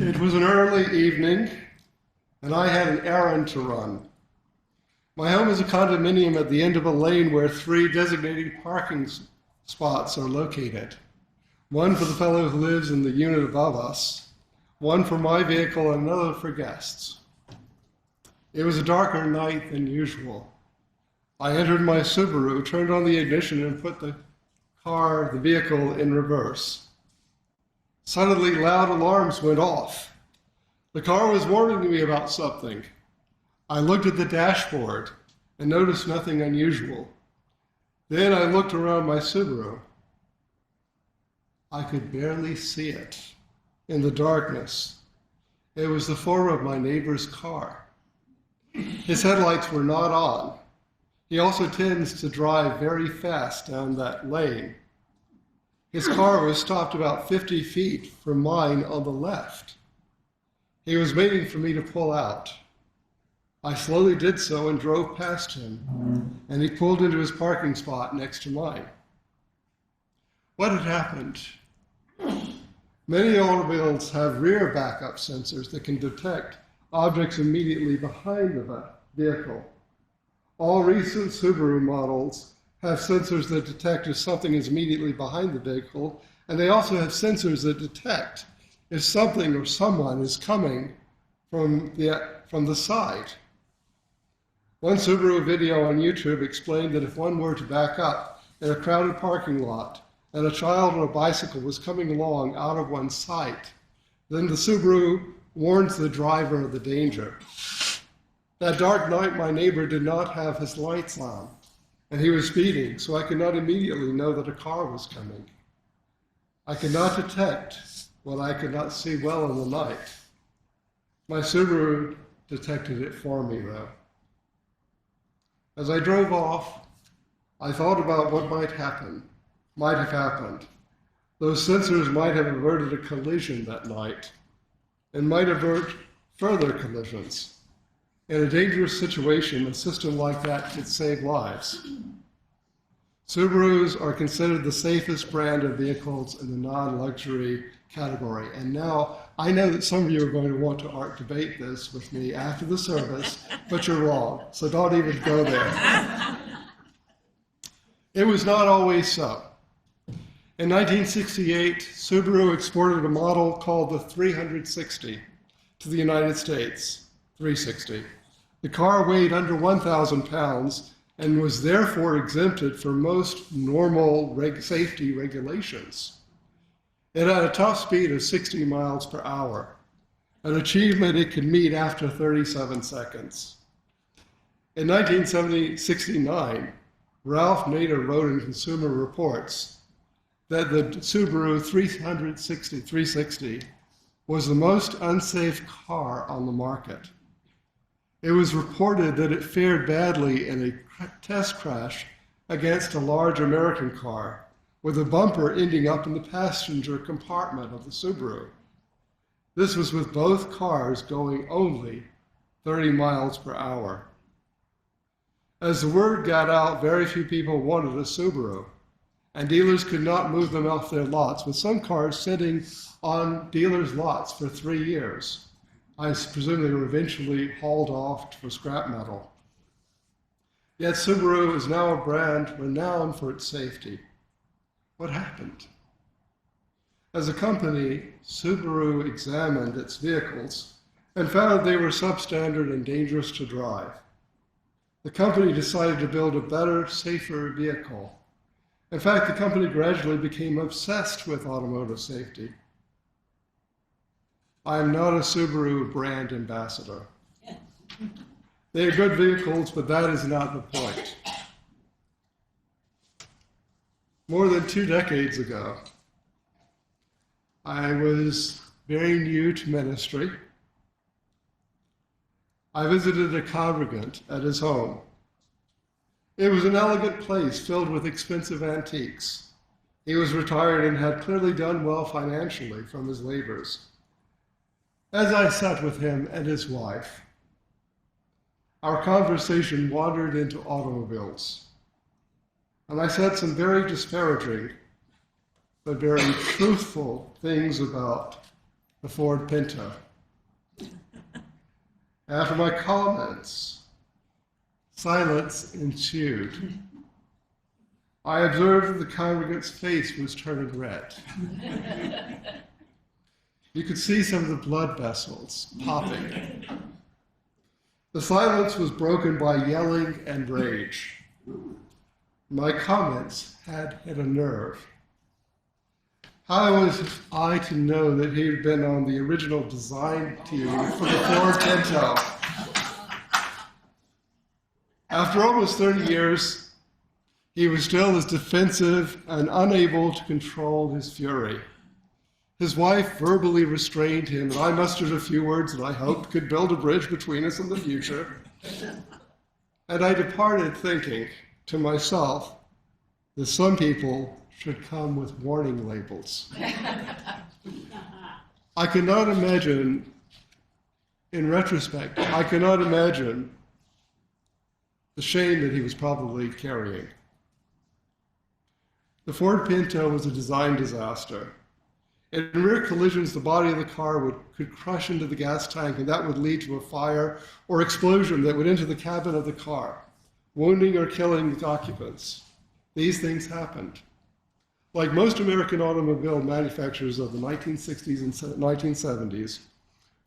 It was an early evening, and I had an errand to run. My home is a condominium at the end of a lane where 3 designated parking spots are located. One for the fellow who lives in the unit above us, one for my vehicle, and another for guests. It was a darker night than usual. I entered my Subaru, turned on the ignition, and put the vehicle in reverse. Suddenly, loud alarms went off. The car was warning me about something. I looked at the dashboard and noticed nothing unusual. Then I looked around my Subaru. I could barely see it in the darkness. It was the form of my neighbor's car. His headlights were not on. He also tends to drive very fast down that lane. His car was stopped about 50 feet from mine on the left. He was waiting for me to pull out. I slowly did so and drove past him, and he pulled into his parking spot next to mine. What had happened? Many automobiles have rear backup sensors that can detect objects immediately behind the vehicle. All recent Subaru models have sensors that detect if something is immediately behind the vehicle, and they also have sensors that detect if something or someone is coming from the side. One Subaru video on YouTube explained that if one were to back up in a crowded parking lot and a child on a bicycle was coming along out of one's sight, then the Subaru warns the driver of the danger. That dark night, my neighbor did not have his lights on, and he was speeding, so I could not immediately know that a car was coming. I could not detect what I could not see well in the night. My Subaru detected it for me, though. As I drove off, I thought about what might have happened. Those sensors might have averted a collision that night and might avert further collisions. In a dangerous situation, a system like that could save lives. Subarus are considered the safest brand of vehicles in the non-luxury category. And now, I know that some of you are going to want to debate this with me after the service, but you're wrong, so don't even go there. It was not always so. In 1968, Subaru exported a model called the 360 to the United States. 360. The car weighed under 1,000 pounds and was therefore exempted from most normal safety regulations. It had a top speed of 60 miles per hour, an achievement it could meet after 37 seconds. In 1969, Ralph Nader wrote in Consumer Reports that the Subaru 360 was the most unsafe car on the market. It was reported that it fared badly in a test crash against a large American car, with a bumper ending up in the passenger compartment of the Subaru. This was with both cars going only 30 miles per hour. As the word got out, very few people wanted a Subaru, and dealers could not move them off their lots, with some cars sitting on dealers' lots for 3 years. I presume they were eventually hauled off for scrap metal. Yet Subaru is now a brand renowned for its safety. What happened? As a company, Subaru examined its vehicles and found they were substandard and dangerous to drive. The company decided to build a better, safer vehicle. In fact, the company gradually became obsessed with automotive safety. I am not a Subaru brand ambassador. They are good vehicles, but that is not the point. More than 2 decades ago, I was very new to ministry. I visited a congregant at his home. It was an elegant place filled with expensive antiques. He was retired and had clearly done well financially from his labors. As I sat with him and his wife, our conversation wandered into automobiles. And I said some very disparaging but very truthful things about the Ford Pinto. After my comments, silence ensued. I observed that the congregant's face was turning red. You could see some of the blood vessels popping. The silence was broken by yelling and rage. My comments had hit a nerve. How was I to know that he had been on the original design team for the Ford Pinto? After almost 30 years, he was still as defensive and unable to control his fury. His wife verbally restrained him, and I mustered a few words that I hoped could build a bridge between us in the future. And I departed thinking to myself that some people should come with warning labels. I cannot imagine, in retrospect, I cannot imagine the shame that he was probably carrying. The Ford Pinto was a design disaster. In rear collisions, the body of the car could crush into the gas tank, and that would lead to a fire or explosion that would enter the cabin of the car, wounding or killing the occupants. These things happened. Like most American automobile manufacturers of the 1960s and 1970s,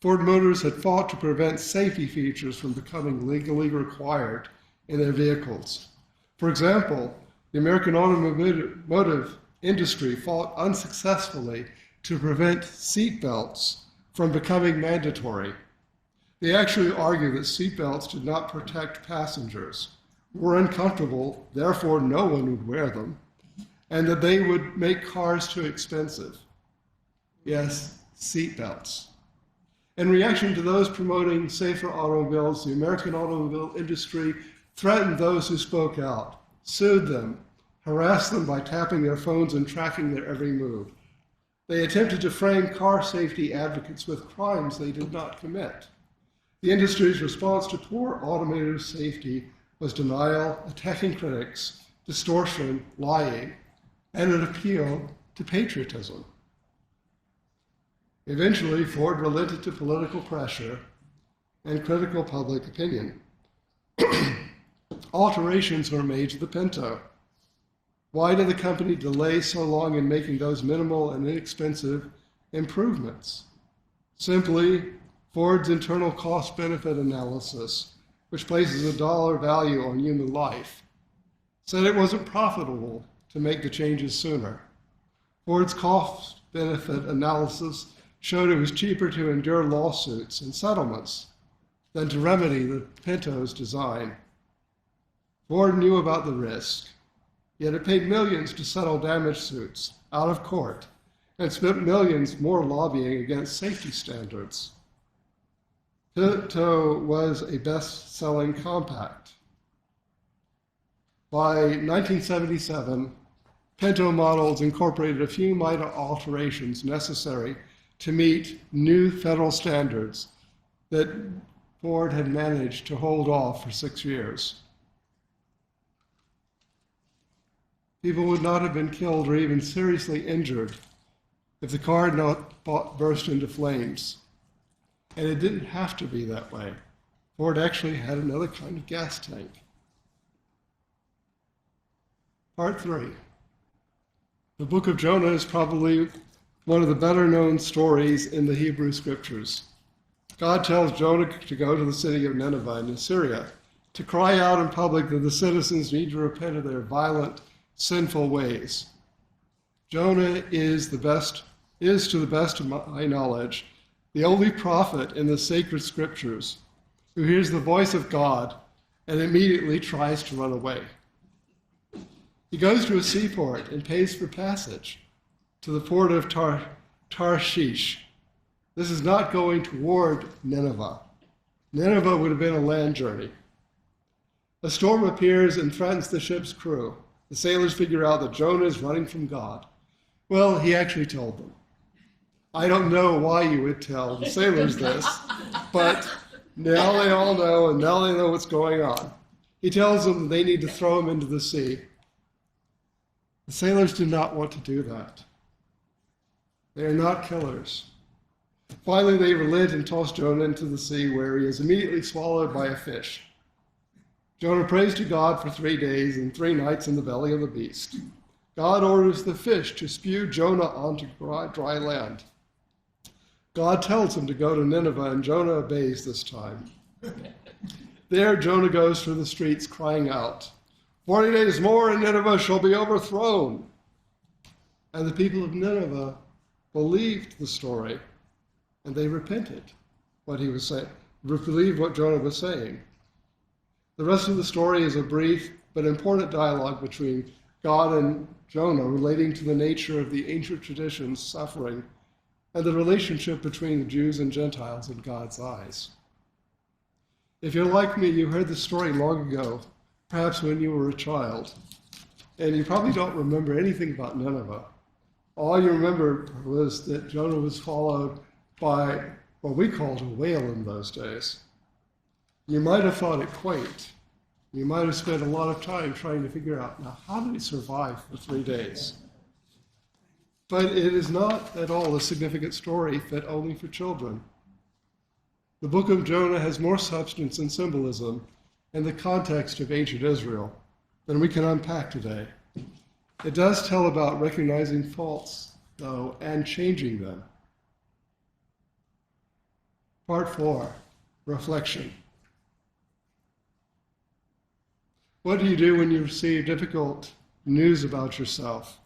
Ford Motors had fought to prevent safety features from becoming legally required in their vehicles. For example, the American automotive industry fought unsuccessfully to prevent seat belts from becoming mandatory. They actually argued that seat belts did not protect passengers, were uncomfortable, therefore no one would wear them, and that they would make cars too expensive. Yes, seat belts. In reaction to those promoting safer automobiles, the American automobile industry threatened those who spoke out, sued them, harassed them by tapping their phones and tracking their every move. They attempted to frame car safety advocates with crimes they did not commit. The industry's response to poor automotive safety was denial, attacking critics, distortion, lying, and an appeal to patriotism. Eventually, Ford relented to political pressure and critical public opinion. Alterations were made to the Pinto. Why did the company delay so long in making those minimal and inexpensive improvements? Simply, Ford's internal cost-benefit analysis, which places a dollar value on human life, said it wasn't profitable to make the changes sooner. Ford's cost-benefit analysis showed it was cheaper to endure lawsuits and settlements than to remedy the Pinto's design. Ford knew about the risk, yet it paid millions to settle damage suits out of court and spent millions more lobbying against safety standards. Pinto was a best-selling compact. By 1977, Pinto models incorporated a few minor alterations necessary to meet new federal standards that Ford had managed to hold off for 6 years. People would not have been killed or even seriously injured if the car had not burst into flames. And it didn't have to be that way. Ford actually had another kind of gas tank. Part 3. The book of Jonah is probably one of the better known stories in the Hebrew scriptures. God tells Jonah to go to the city of Nineveh in Assyria to cry out in public that the citizens need to repent of their violent, sinful ways. Jonah is to the best of my knowledge, the only prophet in the sacred scriptures who hears the voice of God and immediately tries to run away. He goes to a seaport and pays for passage to the port of Tarshish. This is not going toward Nineveh. Nineveh would have been a land journey. A storm appears and threatens the ship's crew. The sailors figure out that Jonah is running from God. Well, he actually told them. I don't know why you would tell the sailors this, but now they all know, and now they know what's going on. He tells them they need to throw him into the sea. The sailors do not want to do that. They are not killers. Finally, they relent and toss Jonah into the sea, where he is immediately swallowed by a fish. Jonah prays to God for 3 days and 3 nights in the belly of the beast. God orders the fish to spew Jonah onto dry land. God tells him to go to Nineveh, and Jonah obeys this time. There, Jonah goes through the streets crying out, 40 days more and Nineveh shall be overthrown. And the people of Nineveh believed the story, and they repented what he was saying, believed what Jonah was saying. The rest of the story is a brief but important dialogue between God and Jonah relating to the nature of the ancient traditions, suffering, and the relationship between the Jews and Gentiles in God's eyes. If you're like me, you heard this story long ago, perhaps when you were a child, and you probably don't remember anything about Nineveh. All you remember was that Jonah was followed by what we called a whale in those days. You might have thought it quaint. You might have spent a lot of time trying to figure out, now, how did he survive for 3 days? But it is not at all a significant story fit only for children. The book of Jonah has more substance and symbolism in the context of ancient Israel than we can unpack today. It does tell about recognizing faults, though, and changing them. Part 4, Reflection. What do you do when you receive difficult news about yourself?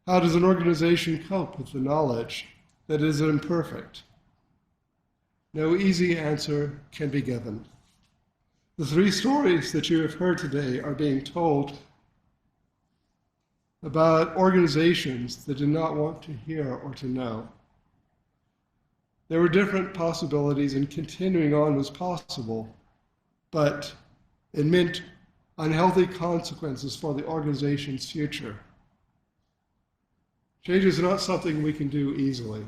How does an organization cope with the knowledge that it is imperfect? No easy answer can be given. The 3 stories that you have heard today are being told about organizations that did not want to hear or to know. There were different possibilities, and continuing on was possible, but it meant unhealthy consequences for the organization's future. Change is not something we can do easily.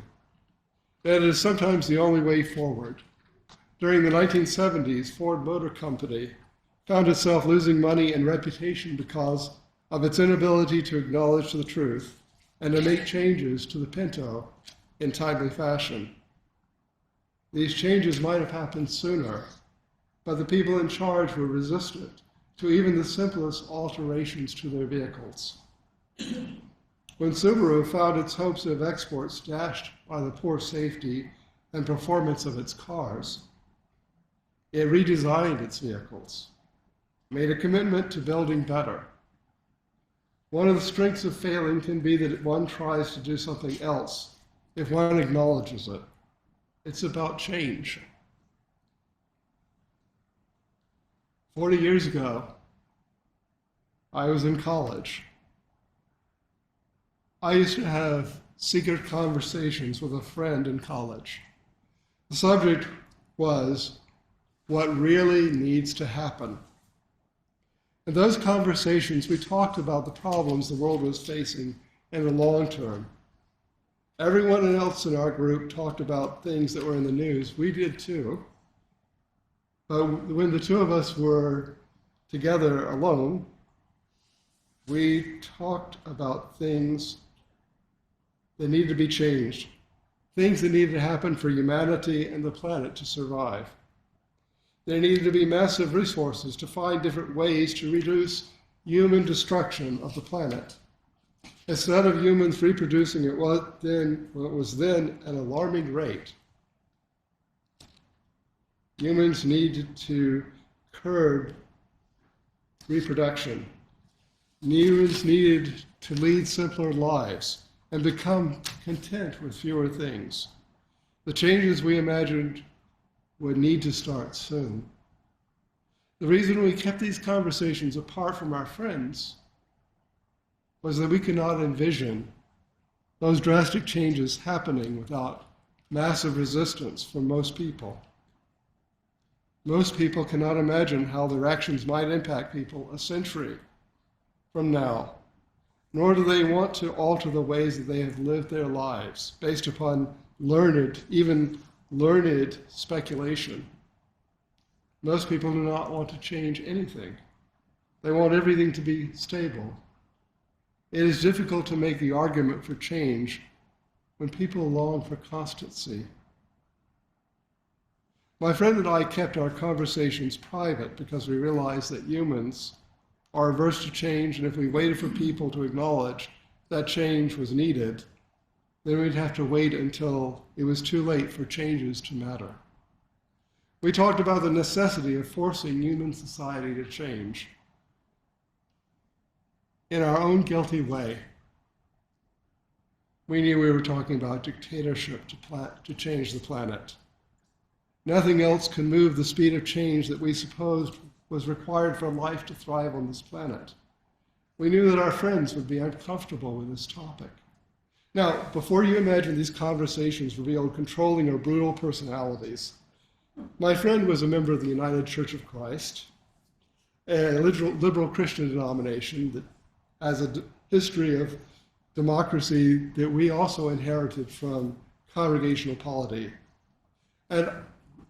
It is sometimes the only way forward. During the 1970s, Ford Motor Company found itself losing money and reputation because of its inability to acknowledge the truth and to make changes to the Pinto in timely fashion. These changes might have happened sooner, but the people in charge were resistant to even the simplest alterations to their vehicles. When Subaru found its hopes of exports dashed by the poor safety and performance of its cars, it redesigned its vehicles, made a commitment to building better. One of the strengths of failing can be that one tries to do something else if one acknowledges it. It's about change. 40 years ago, I was in college. I used to have secret conversations with a friend in college. The subject was what really needs to happen. In those conversations, we talked about the problems the world was facing in the long term. Everyone else in our group talked about things that were in the news. We did too. But when the 2 of us were together alone, we talked about things that needed to be changed, things that needed to happen for humanity and the planet to survive. There needed to be massive resources to find different ways to reduce human destruction of the planet. Instead of humans reproducing at what was then an alarming rate, humans needed to curb reproduction. Humans needed to lead simpler lives and become content with fewer things. The changes we imagined would need to start soon. The reason we kept these conversations apart from our friends was that we could not envision those drastic changes happening without massive resistance from most people. Most people cannot imagine how their actions might impact people a century from now, nor do they want to alter the ways that they have lived their lives based upon even learned speculation. Most people do not want to change anything. They want everything to be stable. It is difficult to make the argument for change when people long for constancy My friend and I kept our conversations private because we realized that humans are averse to change, and if we waited for people to acknowledge that change was needed, then we'd have to wait until it was too late for changes to matter. We talked about the necessity of forcing human society to change in our own guilty way. We knew we were talking about dictatorship to change the planet. Nothing else can move the speed of change that we supposed was required for life to thrive on this planet. We knew that our friends would be uncomfortable with this topic. Now, before you imagine these conversations revealed controlling or brutal personalities, my friend was a member of the United Church of Christ, a liberal Christian denomination that has a history of democracy that we also inherited from congregational polity. And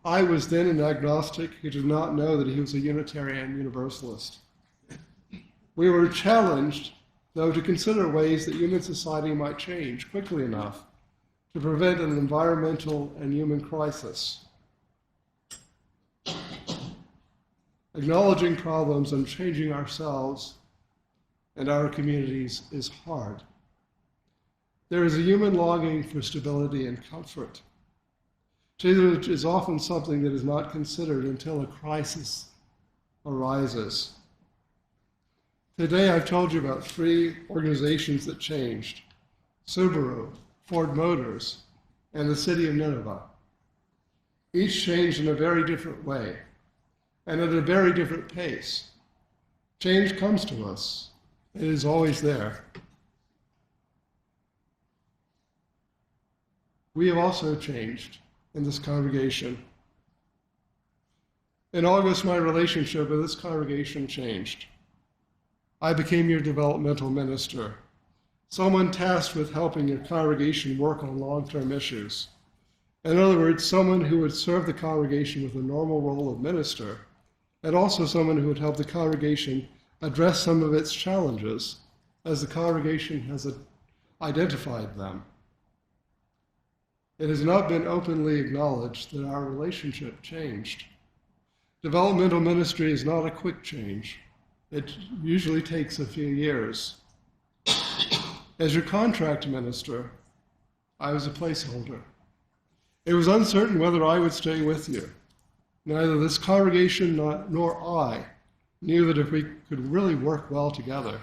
I was then an agnostic who did not know that he was a Unitarian Universalist. We were challenged, though, to consider ways that human society might change quickly enough to prevent an environmental and human crisis. Acknowledging problems and changing ourselves and our communities is hard. There is a human longing for stability and comfort. Change is often something that is not considered until a crisis arises. Today I've told you about 3 organizations that changed: Subaru, Ford Motors, and the city of Nineveh. Each changed in a very different way and at a very different pace. Change comes to us. It is always there. We have also changed in this congregation. In August, my relationship with this congregation changed. I became your developmental minister, someone tasked with helping your congregation work on long-term issues. In other words, someone who would serve the congregation with a normal role of minister, and also someone who would help the congregation address some of its challenges as the congregation has identified them. It has not been openly acknowledged that our relationship changed. Developmental ministry is not a quick change. It usually takes a few years. As your contract minister, I was a placeholder. It was uncertain whether I would stay with you. Neither this congregation nor I knew that if we could really work well together.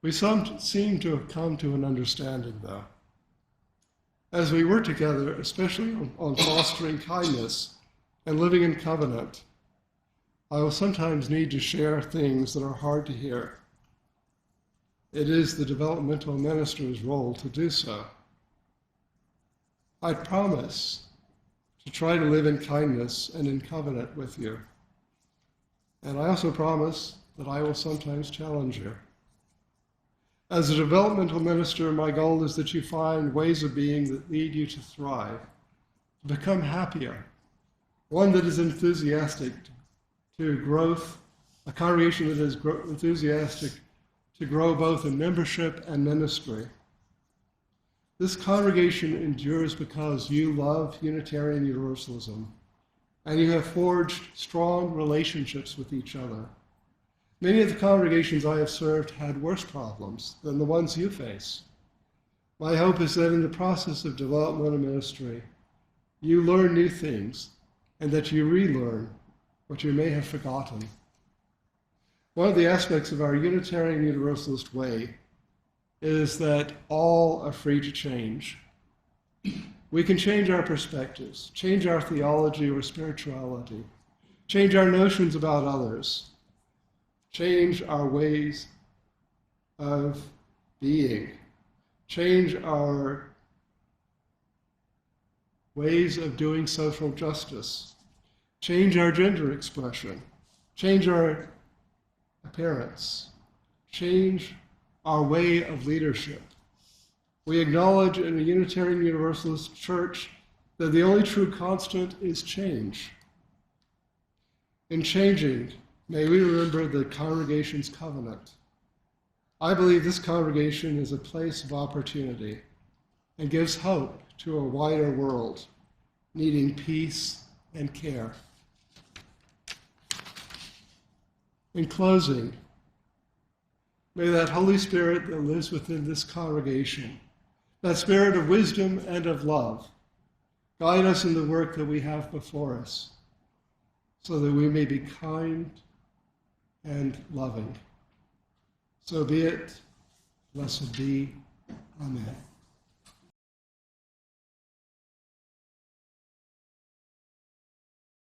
We seemed to have come to an understanding, though. As we work together, especially on fostering kindness and living in covenant, I will sometimes need to share things that are hard to hear. It is the developmental minister's role to do so. I promise to try to live in kindness and in covenant with you. And I also promise that I will sometimes challenge you. As a developmental minister, my goal is that you find ways of being that lead you to thrive, to become happier, one that is enthusiastic to growth, a congregation that is enthusiastic to grow both in membership and ministry. This congregation endures because you love Unitarian Universalism, and you have forged strong relationships with each other. Many of the congregations I have served had worse problems than the ones you face. My hope is that in the process of developmental ministry, you learn new things and that you relearn what you may have forgotten. One of the aspects of our Unitarian Universalist way is that all are free to change. We can change our perspectives, change our theology or spirituality, change our notions about others, change our ways of being, change our ways of doing social justice, change our gender expression, change our appearance, change our way of leadership. We acknowledge in a Unitarian Universalist church that the only true constant is change. In changing, may we remember the congregation's covenant. I believe this congregation is a place of opportunity and gives hope to a wider world needing peace and care. In closing, may that Holy Spirit that lives within this congregation, that spirit of wisdom and of love, guide us in the work that we have before us, so that we may be kind and loving. So be it. Blessed be. Amen.